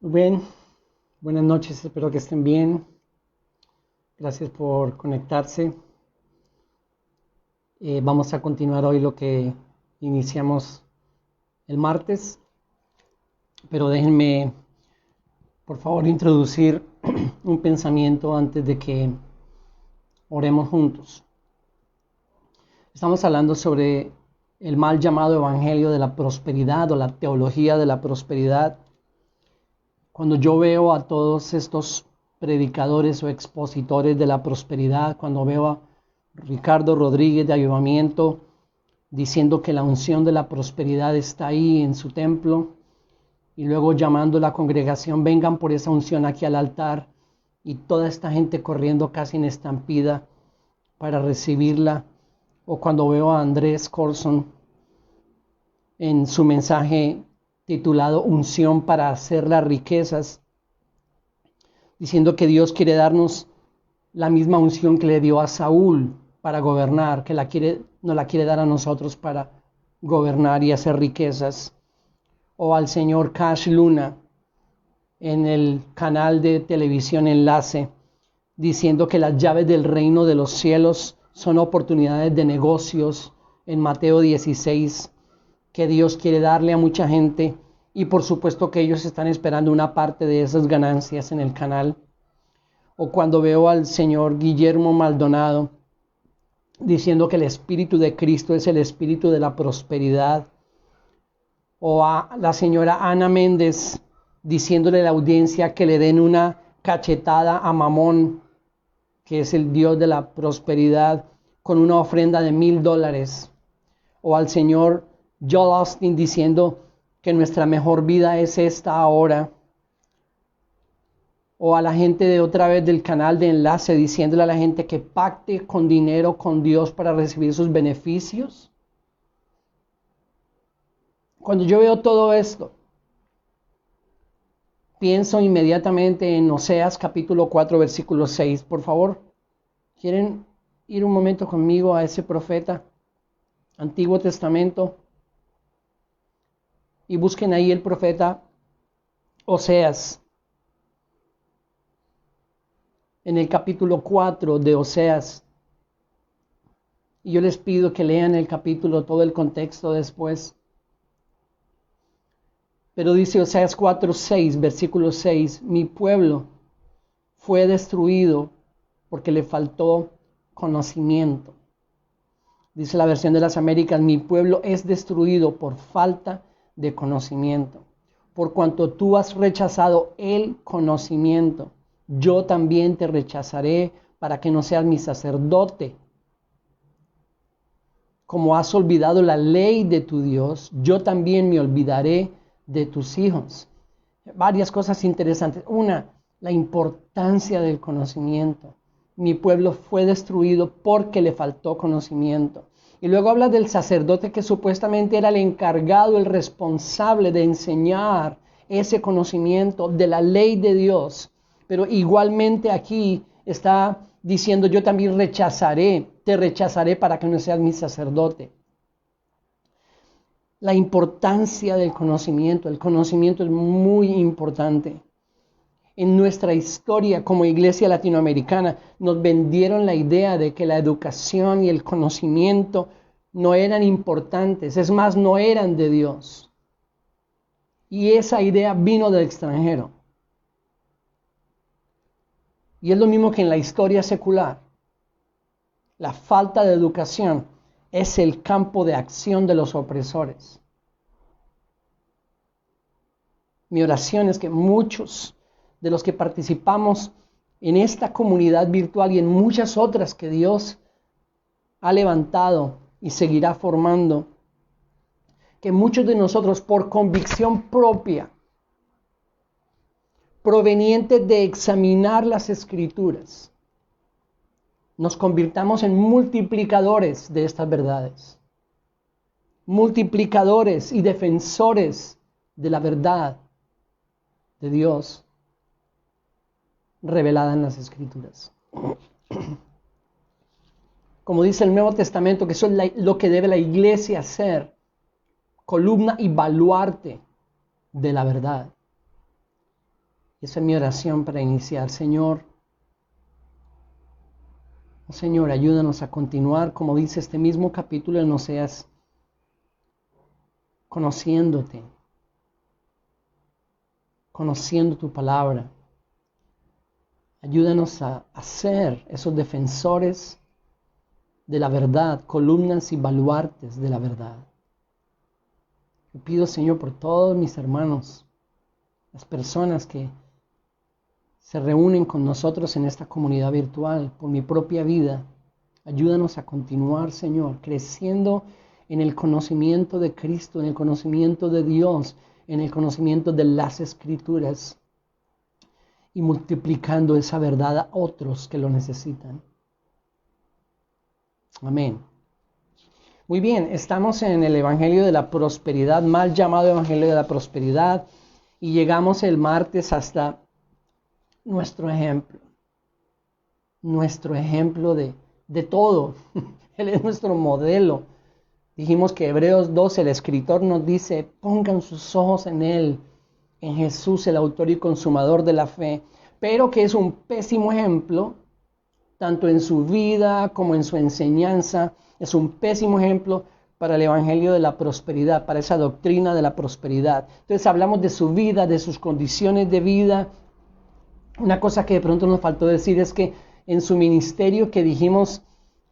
Muy bien, buenas noches, espero que estén bien. Gracias por conectarse. Vamos a continuar hoy lo que iniciamos el martes, pero déjenme, por favor, introducir un pensamiento antes de que oremos juntos. Estamos hablando sobre el mal llamado evangelio de la prosperidad o la teología de la prosperidad. Cuando yo veo a todos estos predicadores o expositores de la prosperidad, cuando veo a Ricardo Rodríguez de Avivamiento diciendo que la unción de la prosperidad está ahí en su templo y luego llamando a la congregación, vengan por esa unción aquí al altar, y toda esta gente corriendo casi en estampida para recibirla. O cuando veo a Andrés Corson en su mensaje titulado Unción para hacer las riquezas, diciendo que Dios quiere darnos la misma unción que le dio a Saúl para gobernar, que nos la quiere dar a nosotros para gobernar y hacer riquezas. O al señor Cash Luna en el canal de televisión Enlace, diciendo que las llaves del reino de los cielos son oportunidades de negocios en Mateo 16, que Dios quiere darle a mucha gente, y por supuesto que ellos están esperando una parte de esas ganancias en el canal. O cuando veo al señor Guillermo Maldonado diciendo que el Espíritu de Cristo es el Espíritu de la prosperidad. O a la señora Ana Méndez diciéndole a la audiencia que le den una cachetada a Mamón, que es el Dios de la prosperidad, con una ofrenda de $1,000. O al señor Joel Austin diciendo que nuestra mejor vida es esta ahora. O a la gente de otra vez del canal de Enlace diciéndole a la gente que pacte con dinero con Dios para recibir sus beneficios. Cuando yo veo todo esto, pienso inmediatamente en Oseas capítulo 4 versículo 6. Por favor, ¿quieren ir un momento conmigo a ese profeta? Antiguo Testamento. Y busquen ahí el profeta Oseas. En el capítulo 4 de Oseas. Y yo les pido que lean el capítulo, todo el contexto después. Pero dice Oseas 4:6, versículo 6, mi pueblo fue destruido porque le faltó conocimiento. Dice la versión de las Américas, mi pueblo es destruido por falta de conocimiento. Por cuanto tú has rechazado el conocimiento, yo también te rechazaré para que no seas mi sacerdote. Como has olvidado la ley de tu Dios, yo también me olvidaré de tus hijos. Varias cosas interesantes. Una, la importancia del conocimiento. Mi pueblo fue destruido porque le faltó conocimiento. Y luego habla del sacerdote que supuestamente era el encargado, el responsable de enseñar ese conocimiento de la ley de Dios. Pero igualmente aquí está diciendo, yo también te rechazaré para que no seas mi sacerdote. La importancia del conocimiento. El conocimiento es muy importante. En nuestra historia como iglesia latinoamericana nos vendieron la idea de que la educación y el conocimiento no eran importantes, es más, no eran de Dios. Y esa idea vino del extranjero. Y es lo mismo que en la historia secular. La falta de educación es el campo de acción de los opresores. Mi oración es que muchos de los que participamos en esta comunidad virtual y en muchas otras que Dios ha levantado y seguirá formando, que muchos de nosotros por convicción propia, proveniente de examinar las Escrituras, nos convirtamos en multiplicadores de estas verdades, multiplicadores y defensores de la verdad de Dios revelada en las Escrituras. Como dice el Nuevo Testamento, que eso es lo que debe la iglesia hacer, columna y baluarte de la verdad. Esa es mi oración para iniciar. Señor, Señor, ayúdanos a continuar, como dice este mismo capítulo en Oseas, conociéndote, conociendo tu palabra. Ayúdanos a ser esos defensores de la verdad, columnas y baluartes de la verdad. Te pido, Señor, por todos mis hermanos, las personas que se reúnen con nosotros en esta comunidad virtual, por mi propia vida. Ayúdanos a continuar, Señor, creciendo en el conocimiento de Cristo, en el conocimiento de Dios, en el conocimiento de las Escrituras y multiplicando esa verdad a otros que lo necesitan. Amén. Muy bien, estamos en el Evangelio de la Prosperidad, mal llamado Evangelio de la Prosperidad, y llegamos el martes hasta nuestro ejemplo de todo. Él es nuestro modelo. Dijimos que Hebreos 12, el escritor nos dice, pongan sus ojos en Él, en Jesús, el autor y consumador de la fe, pero que es un pésimo ejemplo, tanto en su vida como en su enseñanza. Es un pésimo ejemplo para el Evangelio de la Prosperidad, para esa doctrina de la prosperidad. Entonces hablamos de su vida, de sus condiciones de vida. Una cosa que de pronto nos faltó decir es que en su ministerio, que dijimos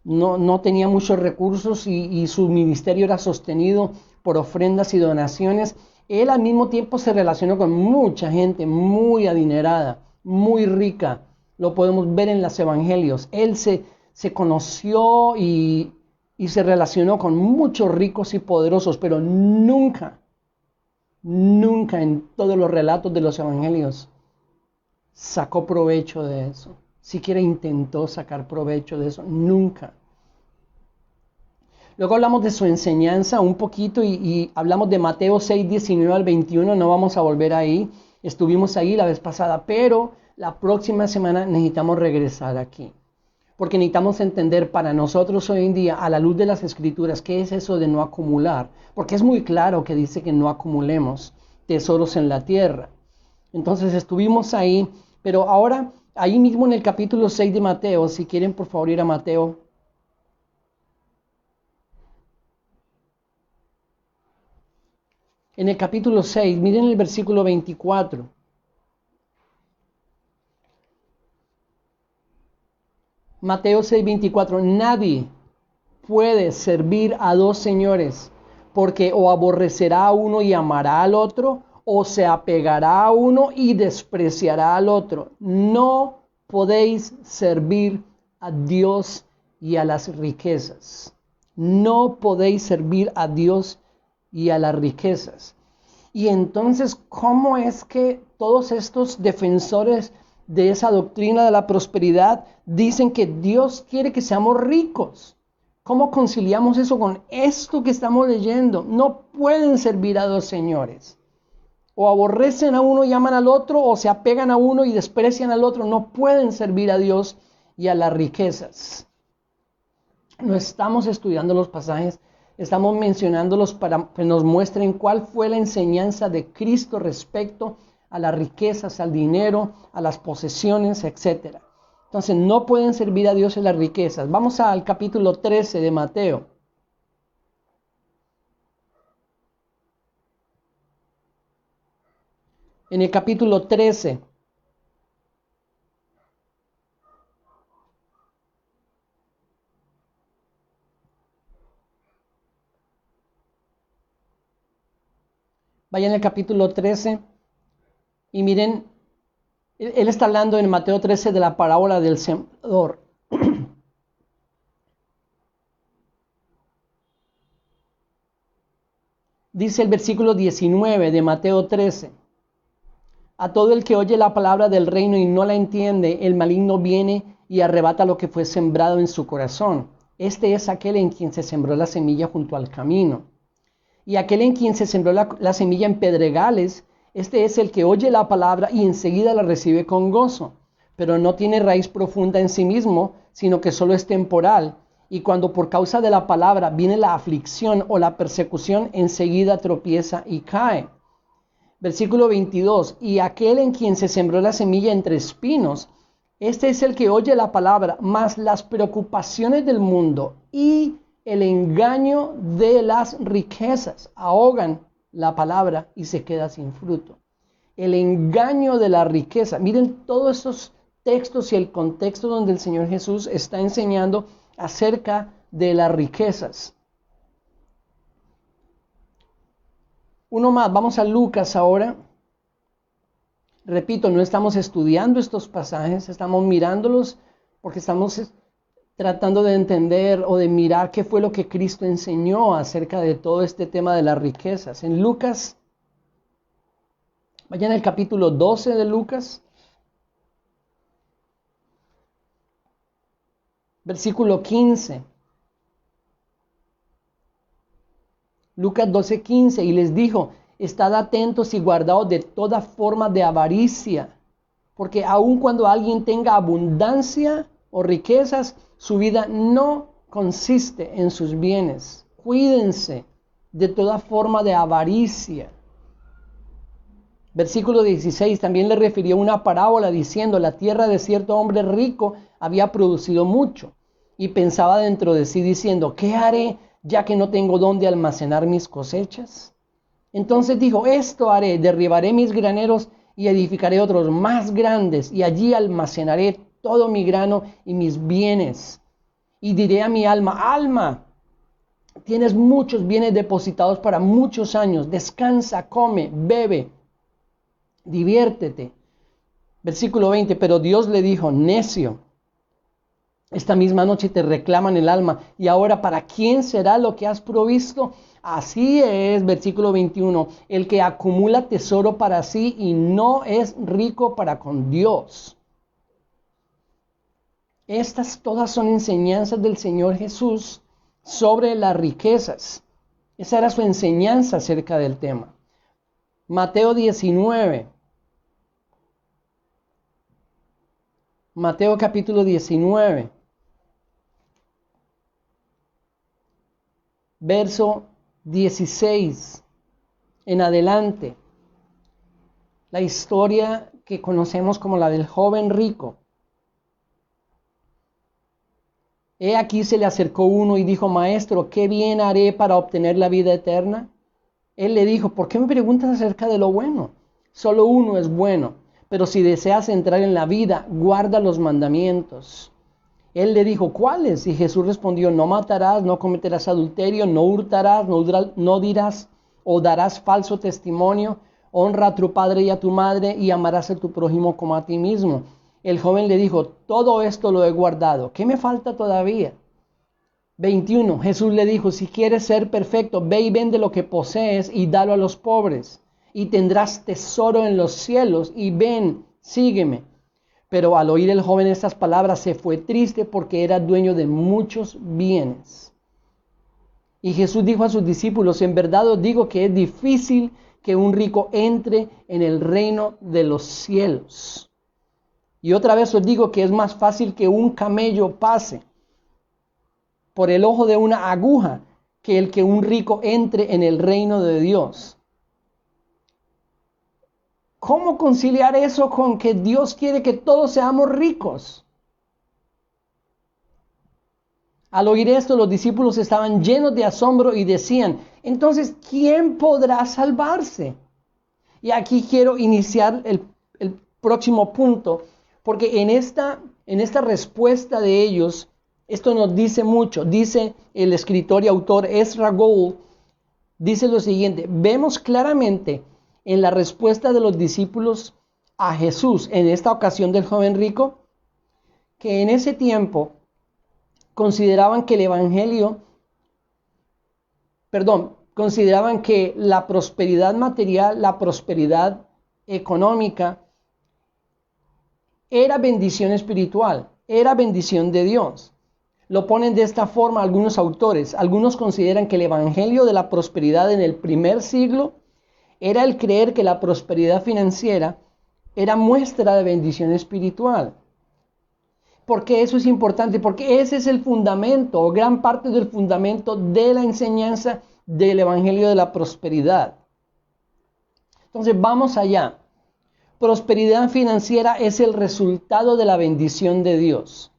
no tenía muchos recursos y su ministerio era sostenido por ofrendas y donaciones, él al mismo tiempo se relacionó con mucha gente muy adinerada, muy rica. Lo podemos ver en los evangelios. Él se conoció y se relacionó con muchos ricos y poderosos, pero nunca en todos los relatos de los evangelios sacó provecho de eso. Siquiera intentó sacar provecho de eso. Nunca. Luego hablamos de su enseñanza un poquito y hablamos de Mateo 6, 19 al 21. No vamos a volver ahí. Estuvimos ahí la vez pasada, pero la próxima semana necesitamos regresar aquí. Porque necesitamos entender para nosotros hoy en día, a la luz de las Escrituras, qué es eso de no acumular. Porque es muy claro que dice que no acumulemos tesoros en la tierra. Entonces estuvimos ahí, pero ahora, ahí mismo en el capítulo 6 de Mateo, si quieren por favor ir a Mateo. En el capítulo 6, miren el versículo 24. Mateo 6, 24. Nadie puede servir a dos señores, porque o aborrecerá a uno y amará al otro, o se apegará a uno y despreciará al otro. No podéis servir a Dios y a las riquezas. No podéis servir a Dios y a las riquezas. Y entonces, ¿cómo es que todos estos defensores de esa doctrina de la prosperidad dicen que Dios quiere que seamos ricos? ¿Cómo conciliamos eso con esto que estamos leyendo? No pueden servir a dos señores. O aborrecen a uno y aman al otro, o se apegan a uno y desprecian al otro. No pueden servir a Dios y a las riquezas. No estamos estudiando los pasajes, estamos mencionándolos para que nos muestren cuál fue la enseñanza de Cristo respecto a las riquezas, al dinero, a las posesiones, etc. Entonces no pueden servir a Dios y las riquezas. Vamos al capítulo 13 de Mateo. En el capítulo 13, vayan al capítulo 13 y miren, él está hablando en Mateo 13 de la parábola del sembrador. Dice el versículo 19 de Mateo 13. A todo el que oye la palabra del reino y no la entiende, el maligno viene y arrebata lo que fue sembrado en su corazón. Este es aquel en quien se sembró la semilla junto al camino. Y aquel en quien se sembró la semilla en pedregales, este es el que oye la palabra y enseguida la recibe con gozo, pero no tiene raíz profunda en sí mismo, sino que solo es temporal. Y cuando por causa de la palabra viene la aflicción o la persecución, enseguida tropieza y cae. Versículo 22, y aquel en quien se sembró la semilla entre espinos, este es el que oye la palabra, mas las preocupaciones del mundo y el engaño de las riquezas ahogan la palabra y se queda sin fruto. El engaño de la riqueza. Miren todos estos textos y el contexto donde el Señor Jesús está enseñando acerca de las riquezas. Uno más, vamos a Lucas ahora. Repito, no estamos estudiando estos pasajes, estamos mirándolos porque estamos tratando de entender o de mirar qué fue lo que Cristo enseñó acerca de todo este tema de las riquezas. En Lucas, vayan al capítulo 12 de Lucas, versículo 15. Lucas 12:15, y les dijo, estad atentos y guardaos de toda forma de avaricia, porque aun cuando alguien tenga abundancia o riquezas, su vida no consiste en sus bienes. Cuídense de toda forma de avaricia. Versículo 16, también le refirió una parábola diciendo, la tierra de cierto hombre rico había producido mucho, y pensaba dentro de sí diciendo, ¿qué haré ya que no tengo dónde almacenar mis cosechas? Entonces dijo, esto haré, derribaré mis graneros y edificaré otros más grandes, y allí almacenaré todo mi grano y mis bienes. Y diré a mi alma, alma, tienes muchos bienes depositados para muchos años, descansa, come, bebe, diviértete. Versículo 20, pero Dios le dijo, necio, esta misma noche te reclaman el alma, y ahora ¿para quién será lo que has provisto? Así es, versículo 21, el que acumula tesoro para sí y no es rico para con Dios. Estas todas son enseñanzas del Señor Jesús sobre las riquezas. Esa era su enseñanza acerca del tema. Mateo 19. Mateo capítulo 19. Verso 16 en adelante. La historia que conocemos como la del joven rico. He aquí se le acercó uno y dijo, maestro, ¿qué bien haré para obtener la vida eterna? Él le dijo, ¿por qué me preguntas acerca de lo bueno? Solo uno es bueno, pero si deseas entrar en la vida, guarda los mandamientos. Él le dijo, ¿cuáles? Y Jesús respondió, no matarás, no cometerás adulterio, no hurtarás, no dirás o darás falso testimonio, honra a tu padre y a tu madre y amarás a tu prójimo como a ti mismo. El joven le dijo, todo esto lo he guardado, ¿qué me falta todavía? 21, Jesús le dijo, si quieres ser perfecto, ve y vende lo que posees y dalo a los pobres, y tendrás tesoro en los cielos, y ven, sígueme. Pero al oír el joven estas palabras se fue triste porque era dueño de muchos bienes. Y Jesús dijo a sus discípulos, en verdad os digo que es difícil que un rico entre en el reino de los cielos. Y otra vez os digo que es más fácil que un camello pase por el ojo de una aguja que el que un rico entre en el reino de Dios. ¿Cómo conciliar eso con que Dios quiere que todos seamos ricos? Al oír esto, los discípulos estaban llenos de asombro y decían, entonces, ¿quién podrá salvarse? Y aquí quiero iniciar el próximo punto, porque en esta respuesta de ellos, esto nos dice mucho. Dice el escritor y autor Ezra Gould, dice lo siguiente, vemos claramente en la respuesta de los discípulos a Jesús, en esta ocasión del joven rico, que en ese tiempo consideraban que consideraban que la prosperidad material, la prosperidad económica, era bendición espiritual, era bendición de Dios. Lo ponen de esta forma algunos autores. Algunos consideran que el evangelio de la prosperidad en el primer siglo era el creer que la prosperidad financiera era muestra de bendición espiritual. ¿Por qué eso es importante? Porque ese es el fundamento, o gran parte del fundamento de la enseñanza del evangelio de la prosperidad. Entonces vamos allá. Prosperidad financiera es el resultado de la bendición de Dios.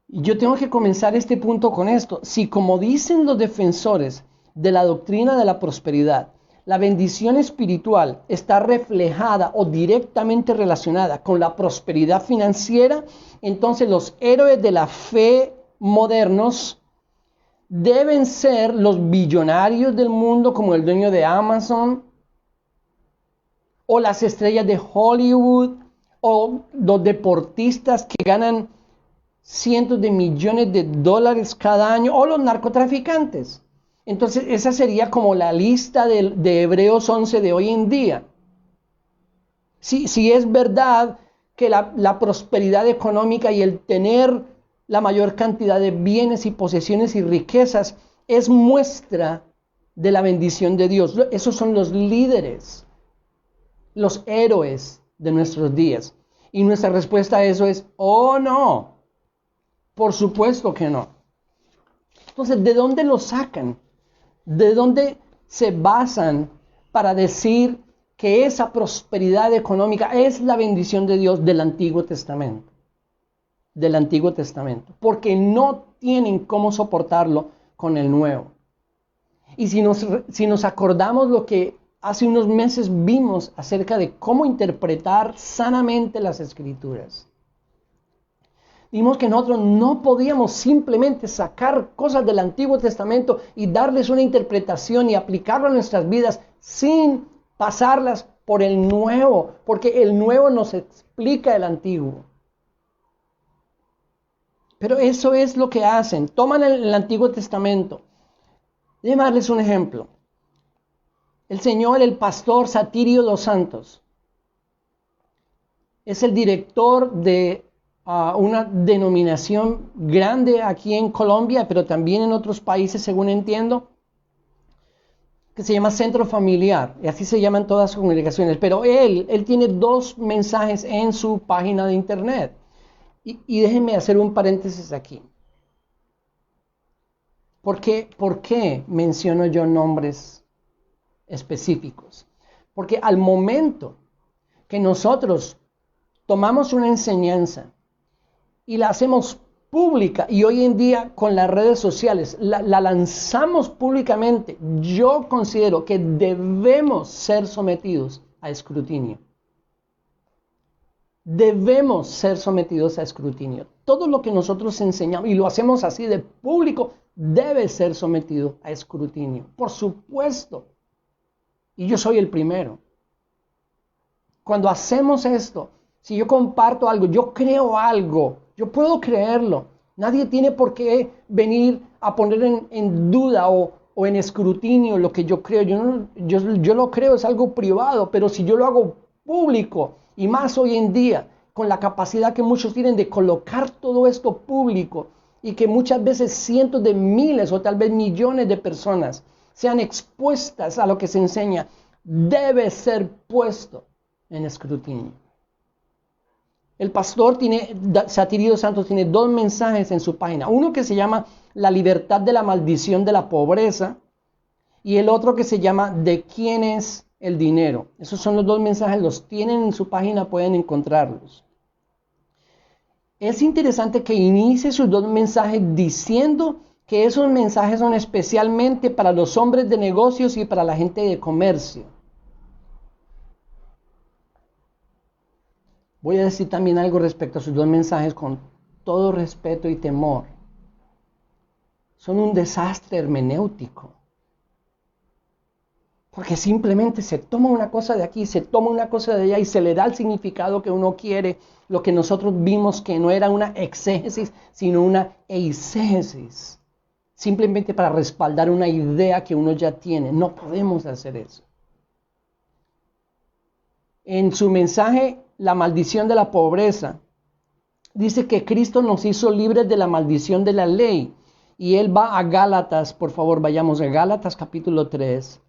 Yo tengo que comenzar este punto con esto. Si, como dicen los defensores de la doctrina de la prosperidad, la bendición espiritual está reflejada o directamente relacionada con la prosperidad financiera, entonces los héroes de la fe modernos deben ser los billonarios del mundo, como el dueño de Amazon, o las estrellas de Hollywood, o los deportistas que ganan cientos de millones de dólares cada año, o los narcotraficantes. Entonces esa sería como la lista de Hebreos 11 de hoy en día. Si es verdad que la prosperidad económica y el tener la mayor cantidad de bienes y posesiones y riquezas es muestra de la bendición de Dios. Esos son los líderes, los héroes de nuestros días. Y nuestra respuesta a eso es, oh no. Por supuesto que no. Entonces, ¿de dónde lo sacan? ¿De dónde se basan para decir que esa prosperidad económica es la bendición de Dios del Antiguo Testamento? Del Antiguo Testamento. Porque no tienen cómo soportarlo con el Nuevo. Y si nos acordamos lo que hace unos meses vimos acerca de cómo interpretar sanamente las Escrituras, vimos que nosotros no podíamos simplemente sacar cosas del Antiguo Testamento y darles una interpretación y aplicarlo a nuestras vidas sin pasarlas por el Nuevo, porque el Nuevo nos explica el Antiguo. Pero eso es lo que hacen. Toman el Antiguo Testamento. Déjenme darles un ejemplo. El pastor Satirio dos Santos es el director de una denominación grande aquí en Colombia, pero también en otros países, según entiendo, que se llama Centro Familiar, y así se llaman todas las congregaciones. Pero él tiene 2 mensajes en su página de internet. Y déjenme hacer un paréntesis aquí. ¿Por qué menciono yo nombres específicos? Porque al momento que nosotros tomamos una enseñanza y la hacemos pública, y hoy en día con las redes sociales la lanzamos públicamente, yo considero que debemos ser sometidos a escrutinio. Debemos ser sometidos a escrutinio. Todo lo que nosotros enseñamos, y lo hacemos así de público, debe ser sometido a escrutinio. Por supuesto. Y yo soy el primero. Cuando hacemos esto, si yo comparto algo, yo creo algo, yo puedo creerlo. Nadie tiene por qué venir a poner en duda o en escrutinio lo que yo creo. Yo lo creo, es algo privado, pero si yo lo hago público, y más hoy en día, con la capacidad que muchos tienen de colocar todo esto público, y que muchas veces cientos de miles o tal vez millones de personas sean expuestas a lo que se enseña, debe ser puesto en escrutinio. El pastor Satirio Santos tiene 2 mensajes en su página. Uno que se llama La libertad de la maldición de la pobreza, y el otro que se llama ¿De quién es el dinero? Esos son los 2 mensajes, los tienen en su página, pueden encontrarlos. Es interesante que inicie sus 2 mensajes diciendo que esos mensajes son especialmente para los hombres de negocios y para la gente de comercio. Voy a decir también algo respecto a sus 2 mensajes con todo respeto y temor. Son un desastre hermenéutico. Porque simplemente se toma una cosa de aquí, se toma una cosa de allá y se le da el significado que uno quiere, lo que nosotros vimos que no era una exégesis, sino una eisegesis. Simplemente para respaldar una idea que uno ya tiene. No podemos hacer eso. En su mensaje, La maldición de la pobreza, dice que Cristo nos hizo libres de la maldición de la ley. Y él va a Gálatas, por favor, vayamos a Gálatas capítulo 3.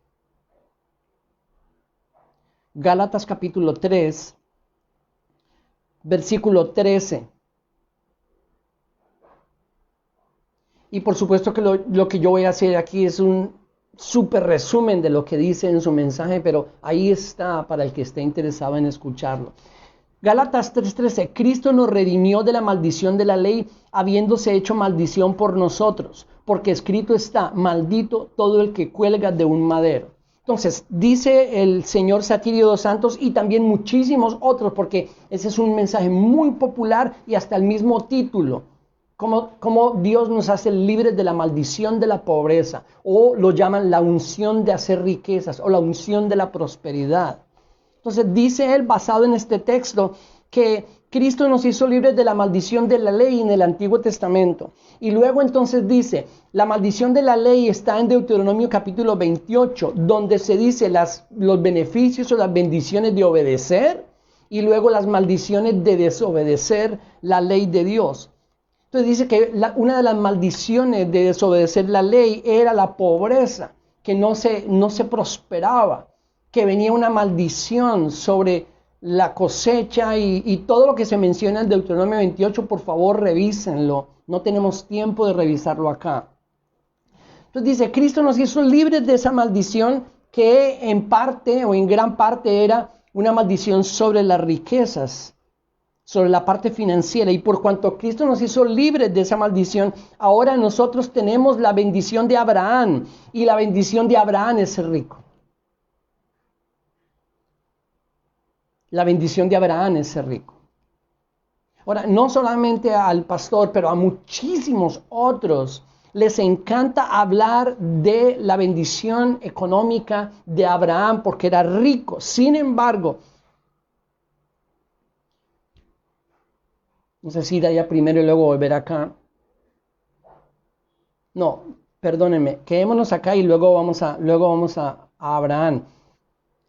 Gálatas capítulo 3, versículo 13. Y por supuesto que lo que yo voy a hacer aquí es un súper resumen de lo que dice en su mensaje, pero ahí está para el que esté interesado en escucharlo. Gálatas 3:13, Cristo nos redimió de la maldición de la ley, habiéndose hecho maldición por nosotros, porque escrito está, maldito todo el que cuelga de un madero. Entonces, dice el señor Satirio dos Santos y también muchísimos otros, porque ese es un mensaje muy popular y hasta el mismo título. Como Dios nos hace libres de la maldición de la pobreza, o lo llaman la unción de hacer riquezas, o la unción de la prosperidad. Entonces dice él, basado en este texto, que Cristo nos hizo libres de la maldición de la ley en el Antiguo Testamento. Y luego entonces dice, la maldición de la ley está en Deuteronomio capítulo 28, donde se dice los beneficios o las bendiciones de obedecer, y luego las maldiciones de desobedecer la ley de Dios. Entonces dice que una de las maldiciones de desobedecer la ley era la pobreza, que no se prosperaba, que venía una maldición sobre la cosecha y todo lo que se menciona en Deuteronomio 28, por favor revísenlo, no tenemos tiempo de revisarlo acá. Entonces dice, Cristo nos hizo libres de esa maldición que en parte o en gran parte era una maldición sobre las riquezas, sobre la parte financiera, y por cuanto Cristo nos hizo libres de esa maldición, ahora nosotros tenemos la bendición de Abraham, y la bendición de Abraham es ser rico. La bendición de Abraham es ser rico. Ahora, no solamente al pastor, pero a muchísimos otros les encanta hablar de la bendición económica de Abraham porque era rico. Sin embargo, no sé si ir allá primero y luego volver acá. No, perdónenme, quedémonos acá y luego vamos a Abraham.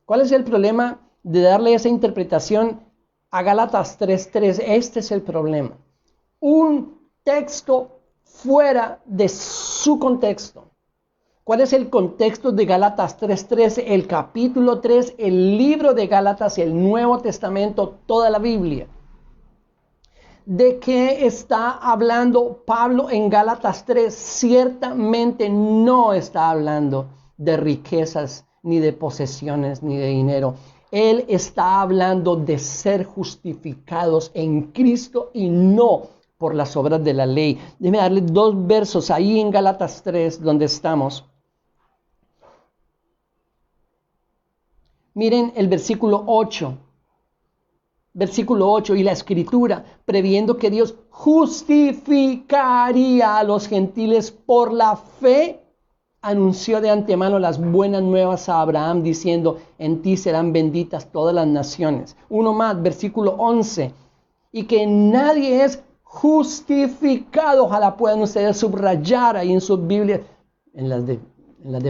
¿Cuál es el problema de darle esa interpretación a Gálatas 3:3? Este es el problema. Un texto fuera de su contexto. ¿Cuál es el contexto de Gálatas 3:3? El capítulo 3, el libro de Gálatas, el Nuevo Testamento, toda la Biblia. ¿De qué está hablando Pablo en Gálatas 3? Ciertamente no está hablando de riquezas, ni de posesiones, ni de dinero. Él está hablando de ser justificados en Cristo y no por las obras de la ley. Déjeme darle 2 versos ahí en Gálatas 3, donde estamos. Miren el versículo 8. Versículo 8, y la escritura, previendo que Dios justificaría a los gentiles por la fe, anunció de antemano las buenas nuevas a Abraham, diciendo, en ti serán benditas todas las naciones. Uno más, versículo 11, y que nadie es justificado, ojalá puedan ustedes subrayar ahí en sus Biblias, en las de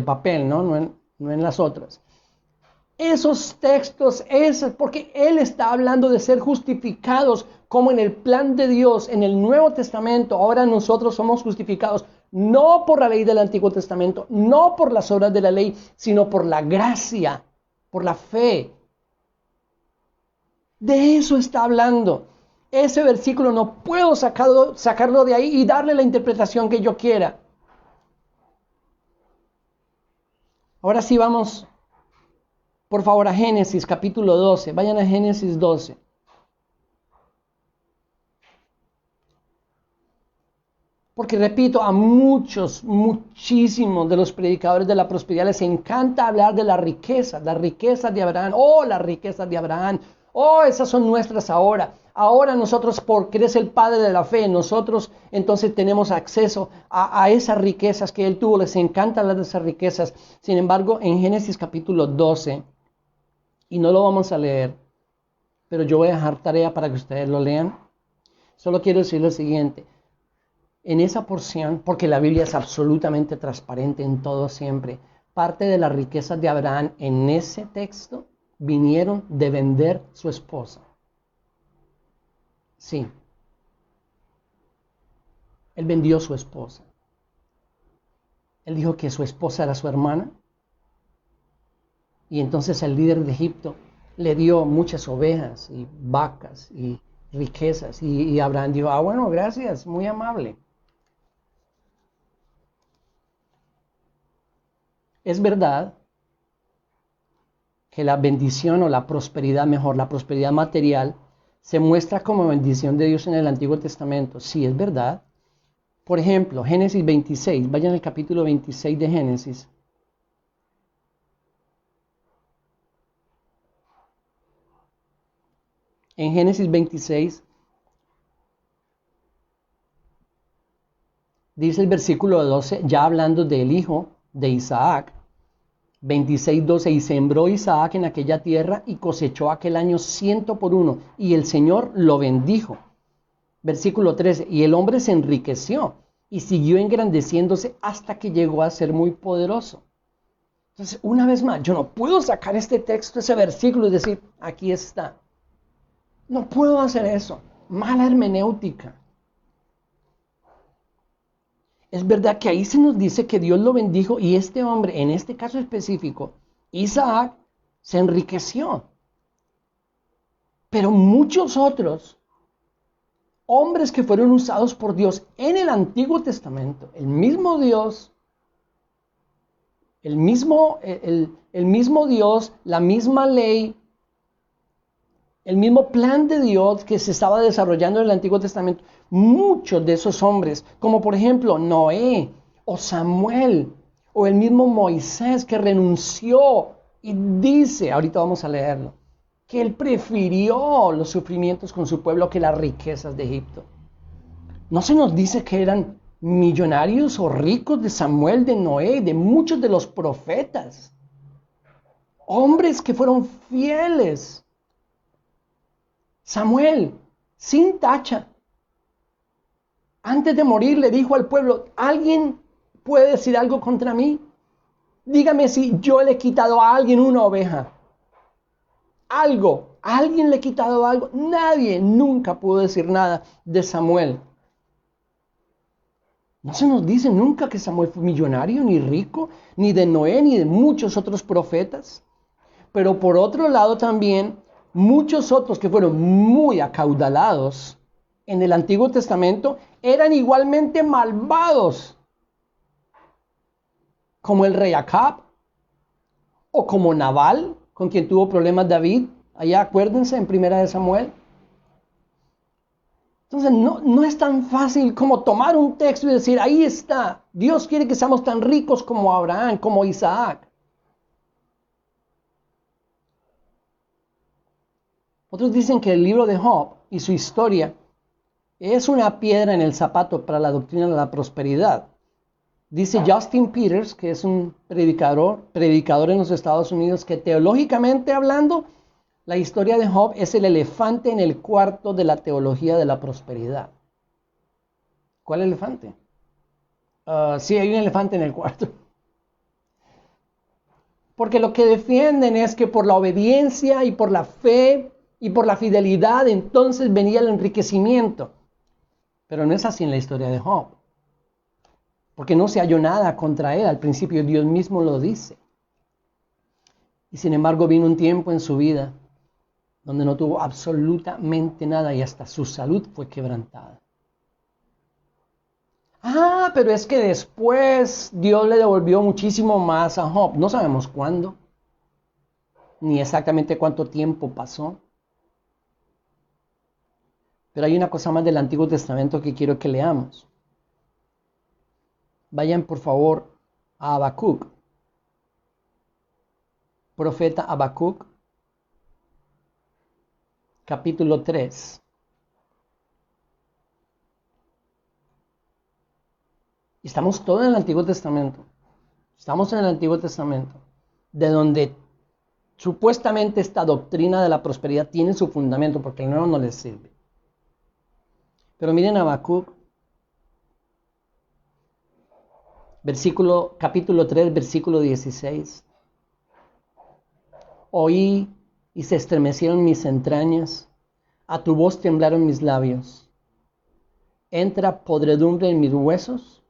papel, no en las otras. Esos textos, porque él está hablando de ser justificados como en el plan de Dios, en el Nuevo Testamento. Ahora nosotros somos justificados no por la ley del Antiguo Testamento, no por las obras de la ley, sino por la gracia, por la fe. De eso está hablando. Ese versículo no puedo sacarlo de ahí y darle la interpretación que yo quiera. Ahora sí vamos, por favor, a Génesis capítulo 12. Vayan a Génesis 12. Porque repito, a muchísimos de los predicadores de la prosperidad les encanta hablar de las riquezas de Abraham. Oh, las riquezas de Abraham. Oh, esas son nuestras ahora. Ahora nosotros, porque es el padre de la fe, nosotros entonces tenemos acceso a esas riquezas que él tuvo. Les encanta hablar de esas riquezas. Sin embargo, en Génesis capítulo 12, y no lo vamos a leer, pero yo voy a dejar tarea para que ustedes lo lean. Solo quiero decir lo siguiente. En esa porción, porque la Biblia es absolutamente transparente en todo siempre, parte de las riquezas de Abraham en ese texto vinieron de vender su esposa. Sí. Él vendió su esposa. Él dijo que su esposa era su hermana. Y entonces el líder de Egipto le dio muchas ovejas y vacas y riquezas. Y Abraham dijo, bueno, gracias, muy amable. Es verdad que la bendición o la prosperidad, mejor, la prosperidad material, se muestra como bendición de Dios en el Antiguo Testamento. Sí, es verdad. Por ejemplo, Génesis 26, vayan al capítulo 26 de Génesis. En Génesis 26, dice el versículo 12, ya hablando del hijo de Isaac, 26:12, y sembró Isaac en aquella tierra y cosechó aquel año 100 por 1, y el Señor lo bendijo. Versículo 13, y el hombre se enriqueció y siguió engrandeciéndose hasta que llegó a ser muy poderoso. Entonces, una vez más, yo no puedo sacar este texto, ese versículo y decir, aquí está. No puedo hacer eso. Mala hermenéutica. Es verdad que ahí se nos dice que Dios lo bendijo y este hombre, en este caso específico, Isaac, se enriqueció. Pero muchos otros hombres que fueron usados por Dios en el Antiguo Testamento, el mismo Dios, el mismo Dios, la misma ley, el mismo plan de Dios que se estaba desarrollando en el Antiguo Testamento, muchos de esos hombres, como por ejemplo Noé o Samuel o el mismo Moisés que renunció y dice, ahorita vamos a leerlo, que él prefirió los sufrimientos con su pueblo que las riquezas de Egipto. No se nos dice que eran millonarios o ricos de Samuel, de Noé, de muchos de los profetas. Hombres que fueron fieles. Samuel, sin tacha, antes de morir le dijo al pueblo, ¿alguien puede decir algo contra mí? Dígame si yo le he quitado a alguien una oveja. Algo, ¿a alguien le he quitado algo? Nadie nunca pudo decir nada de Samuel. No se nos dice nunca que Samuel fue millonario, ni rico, ni de Noé, ni de muchos otros profetas. Pero por otro lado también, muchos otros que fueron muy acaudalados en el Antiguo Testamento eran igualmente malvados. Como el rey Acab, o como Nabal, con quien tuvo problemas David, allá acuérdense en Primera de Samuel. Entonces no es tan fácil como tomar un texto y decir, ahí está, Dios quiere que seamos tan ricos como Abraham, como Isaac. Otros dicen que el libro de Job y su historia es una piedra en el zapato para la doctrina de la prosperidad. Dice Justin Peters, que es un predicador en los Estados Unidos, que teológicamente hablando, la historia de Job es el elefante en el cuarto de la teología de la prosperidad. ¿Cuál elefante? Sí, hay un elefante en el cuarto. Porque lo que defienden es que por la obediencia y por la fe y por la fidelidad, entonces venía el enriquecimiento. Pero no es así en la historia de Job. Porque no se halló nada contra él. Al principio Dios mismo lo dice. Y sin embargo vino un tiempo en su vida donde no tuvo absolutamente nada y hasta su salud fue quebrantada. Pero es que después Dios le devolvió muchísimo más a Job. No sabemos cuándo, ni exactamente cuánto tiempo pasó. Pero hay una cosa más del Antiguo Testamento que quiero que leamos. Vayan por favor a Habacuc. Profeta Habacuc, capítulo 3. Estamos todos en el Antiguo Testamento. Estamos en el Antiguo Testamento, de donde supuestamente esta doctrina de la prosperidad tiene su fundamento, porque el nuevo no les sirve. Pero miren Habacuc, capítulo 3, versículo 16. Oí y se estremecieron mis entrañas, a tu voz temblaron mis labios. Entra podredumbre en mis huesos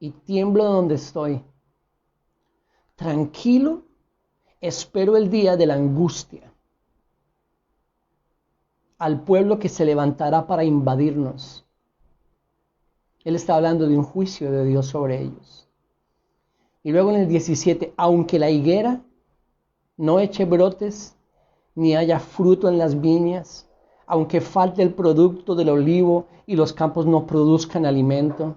y tiemblo donde estoy. Tranquilo, espero el día de la angustia, al pueblo que se levantará para invadirnos. Él está hablando de un juicio de Dios sobre ellos. Y luego en el 17, aunque la higuera no eche brotes, ni haya fruto en las viñas, aunque falte el producto del olivo y los campos no produzcan alimento,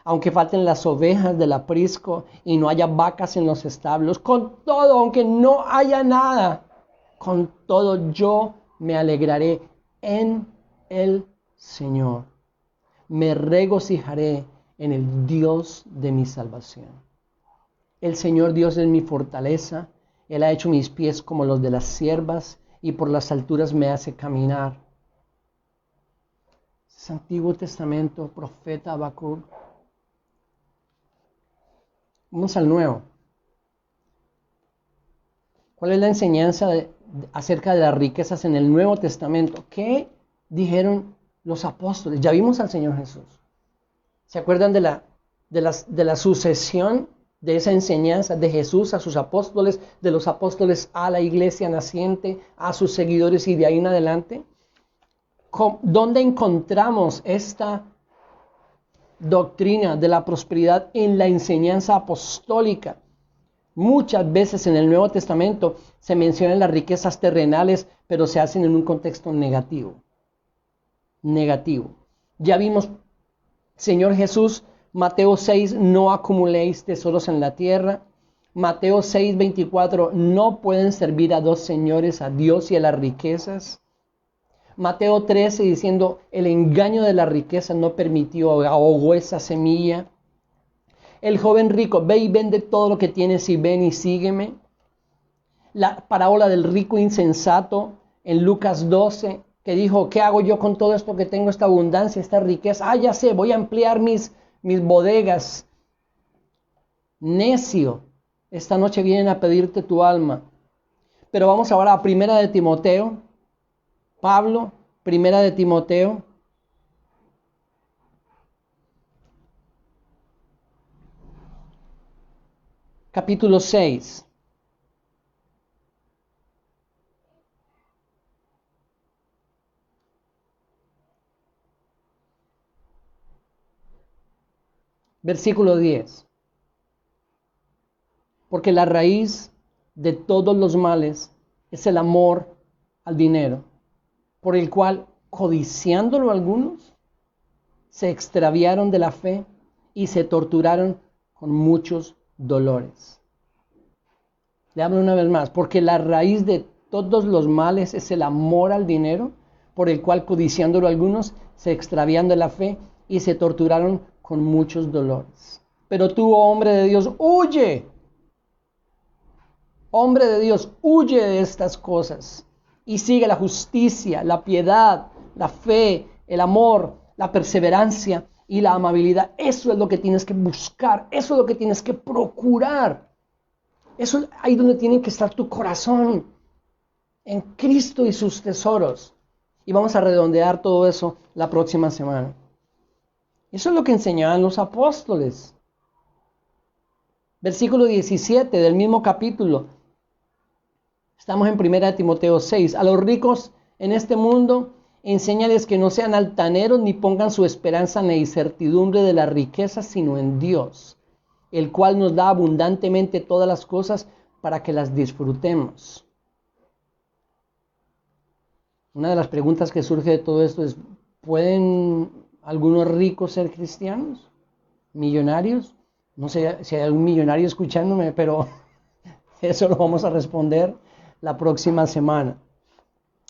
aunque falten las ovejas del aprisco y no haya vacas en los establos, con todo, aunque no haya nada, con todo yo me alegraré en el Señor. Me regocijaré en el Dios de mi salvación. El Señor Dios es mi fortaleza. Él ha hecho mis pies como los de las ciervas y por las alturas me hace caminar. Es Antiguo Testamento, profeta Habacuc. Vamos al Nuevo. ¿Cuál es la enseñanza acerca de las riquezas en el Nuevo Testamento? ¿Qué dijeron los apóstoles? Ya vimos al Señor Jesús. ¿Se acuerdan de la sucesión de esa enseñanza de Jesús a sus apóstoles, de los apóstoles a la iglesia naciente, a sus seguidores y de ahí en adelante? ¿Dónde encontramos esta doctrina de la prosperidad? En la enseñanza apostólica. Muchas veces en el Nuevo Testamento se mencionan las riquezas terrenales, pero se hacen en un contexto negativo. Ya vimos, Señor Jesús, Mateo 6, no acumuléis tesoros en la tierra. Mateo 6, 24, no pueden servir a dos señores, a Dios y a las riquezas. Mateo 13, diciendo, el engaño de la riqueza no permitió, ahogó esa semilla. El joven rico, ve y vende todo lo que tienes y ven y sígueme. La parábola del rico insensato en Lucas 12, que dijo, ¿qué hago yo con todo esto que tengo, esta abundancia, esta riqueza? Ya sé, voy a ampliar mis bodegas. Necio, esta noche vienen a pedirte tu alma. Pero vamos ahora a Primera de Timoteo. Pablo, Primera de Timoteo. Capítulo 6. Versículo 10. Porque la raíz de todos los males es el amor al dinero, por el cual, codiciándolo algunos, se extraviaron de la fe y se torturaron con muchos dolores. Le hablo una vez más, porque la raíz de todos los males es el amor al dinero, por el cual, codiciándolo algunos, se extravían de la fe y se torturaron con muchos dolores. Pero tú, oh hombre de Dios, huye. Hombre de Dios, huye de estas cosas y sigue la justicia, la piedad, la fe, el amor, la perseverancia y la amabilidad. Eso es lo que tienes que buscar, eso es lo que tienes que procurar. Eso es ahí donde tiene que estar tu corazón, en Cristo y sus tesoros. Y vamos a redondear todo eso la próxima semana. Eso es lo que enseñaban los apóstoles. Versículo 17 del mismo capítulo. Estamos en 1 Timoteo 6. A los ricos en este mundo, enséñales que no sean altaneros ni pongan su esperanza en la incertidumbre de las riquezas, sino en Dios, el cual nos da abundantemente todas las cosas para que las disfrutemos. Una de las preguntas que surge de todo esto es, ¿pueden algunos ricos ser cristianos? ¿Millonarios? No sé si hay algún millonario escuchándome, pero eso lo vamos a responder la próxima semana.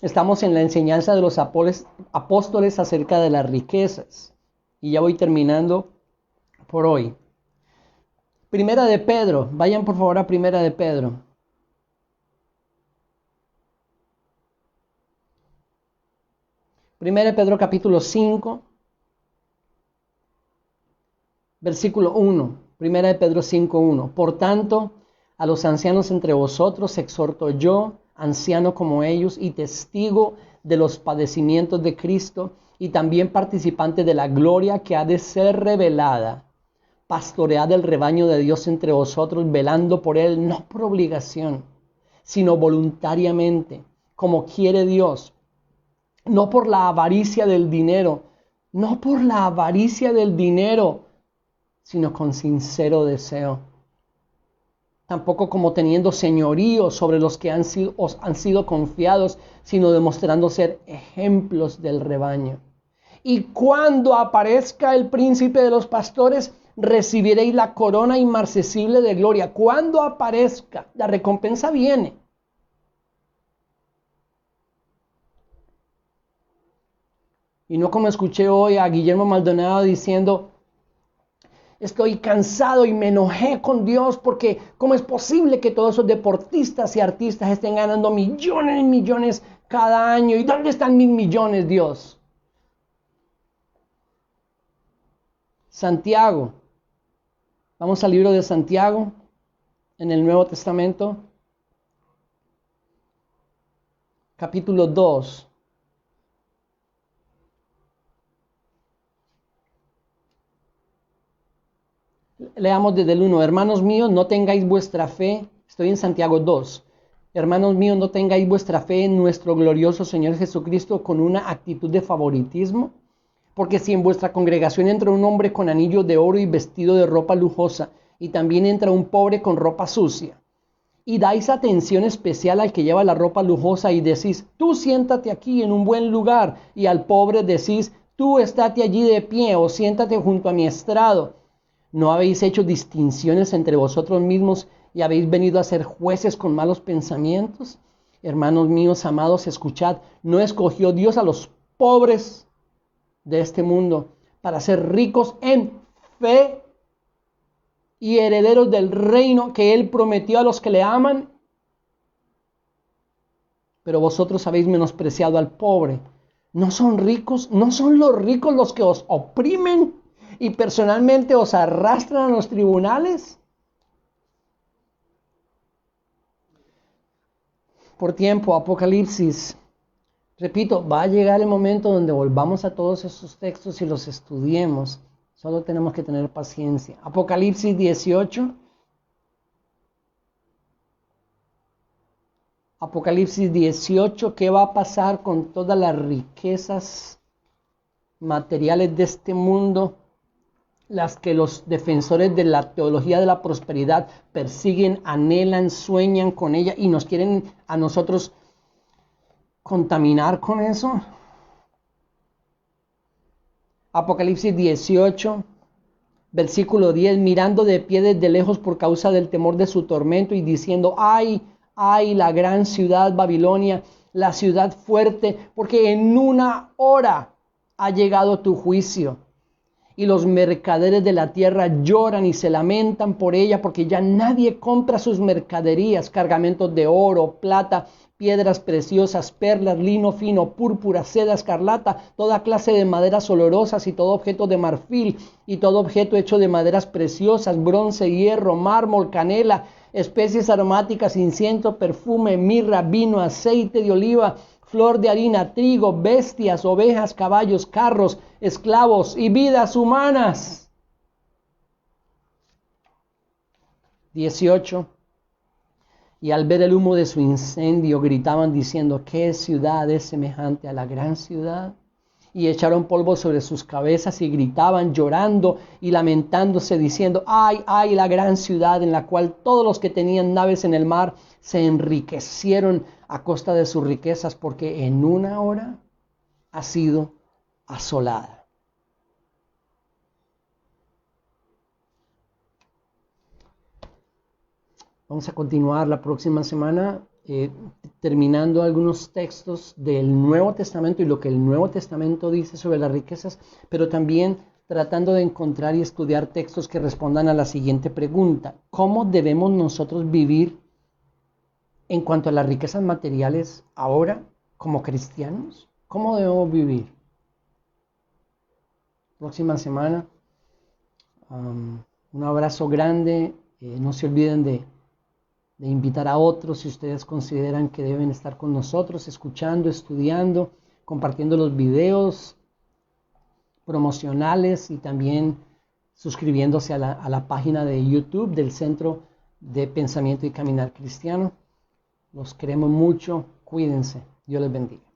Estamos en la enseñanza de los apóstoles acerca de las riquezas. Y ya voy terminando por hoy. Primera de Pedro. Vayan por favor a Primera de Pedro. Primera de Pedro capítulo 5. Versículo 1. Primera de Pedro 5:1. Por tanto, a los ancianos entre vosotros exhorto yo, anciano como ellos y testigo de los padecimientos de Cristo y también participante de la gloria que ha de ser revelada. Pastoread el rebaño de Dios entre vosotros, velando por él, no por obligación, sino voluntariamente, como quiere Dios, no por la avaricia del dinero, sino con sincero deseo. Tampoco como teniendo señorío sobre los que os han sido confiados, sino demostrando ser ejemplos del rebaño. Y cuando aparezca el príncipe de los pastores, recibiréis la corona inmarcesible de gloria. Cuando aparezca, la recompensa viene. Y no como escuché hoy a Guillermo Maldonado diciendo: estoy cansado y me enojé con Dios porque ¿cómo es posible que todos esos deportistas y artistas estén ganando millones y millones cada año? ¿Y dónde están mis millones, Dios? Santiago. Vamos al libro de Santiago en el Nuevo Testamento. Capítulo 2. Leamos desde el 1. Hermanos míos, no tengáis vuestra fe. Estoy en Santiago 2. Hermanos míos, no tengáis vuestra fe en nuestro glorioso Señor Jesucristo con una actitud de favoritismo. Porque si en vuestra congregación entra un hombre con anillo de oro y vestido de ropa lujosa, y también entra un pobre con ropa sucia, y dais atención especial al que lleva la ropa lujosa y decís: tú siéntate aquí en un buen lugar, y al pobre decís: tú estate allí de pie o siéntate junto a mi estrado, ¿no habéis hecho distinciones entre vosotros mismos y habéis venido a ser jueces con malos pensamientos? Hermanos míos amados, escuchad, ¿no escogió Dios a los pobres de este mundo para ser ricos en fe y herederos del reino que Él prometió a los que le aman? Pero vosotros habéis menospreciado al pobre. ¿No son ricos? ¿No son los ricos los que os oprimen y personalmente os arrastran a los tribunales? Por tiempo, Apocalipsis. Repito, va a llegar el momento donde volvamos a todos esos textos y los estudiemos. Solo tenemos que tener paciencia. Apocalipsis 18. Apocalipsis 18, ¿qué va a pasar con todas las riquezas materiales de este mundo? Las que los defensores de la teología de la prosperidad persiguen, anhelan, sueñan con ella y nos quieren a nosotros contaminar con eso. Apocalipsis 18, versículo 10, mirando de pie desde lejos por causa del temor de su tormento y diciendo: ay, ay, la gran ciudad Babilonia, la ciudad fuerte, porque en una hora ha llegado tu juicio. Y los mercaderes de la tierra lloran y se lamentan por ella, porque ya nadie compra sus mercaderías, cargamentos de oro, plata, piedras preciosas, perlas, lino fino, púrpura, seda, escarlata, toda clase de maderas olorosas y todo objeto de marfil y todo objeto hecho de maderas preciosas, bronce, hierro, mármol, canela, especies aromáticas, incienso, perfume, mirra, vino, aceite de oliva, flor de harina, trigo, bestias, ovejas, caballos, carros, esclavos y vidas humanas. 18. Y al ver el humo de su incendio gritaban diciendo: ¿qué ciudad es semejante a la gran ciudad? Y echaron polvo sobre sus cabezas y gritaban llorando y lamentándose diciendo: ay, ay, la gran ciudad en la cual todos los que tenían naves en el mar se enriquecieron a costa de sus riquezas, porque en una hora ha sido asolada. Vamos a continuar la próxima semana terminando algunos textos del Nuevo Testamento y lo que el Nuevo Testamento dice sobre las riquezas, pero también tratando de encontrar y estudiar textos que respondan a la siguiente pregunta: ¿cómo debemos nosotros vivir en cuanto a las riquezas materiales ahora como cristianos? ¿Cómo debemos vivir? Próxima semana. Un abrazo grande. No se olviden de invitar a otros si ustedes consideran que deben estar con nosotros, escuchando, estudiando, compartiendo los videos promocionales y también suscribiéndose a la página de YouTube del Centro de Pensamiento y Caminar Cristiano. Los queremos mucho, cuídense, Dios les bendiga.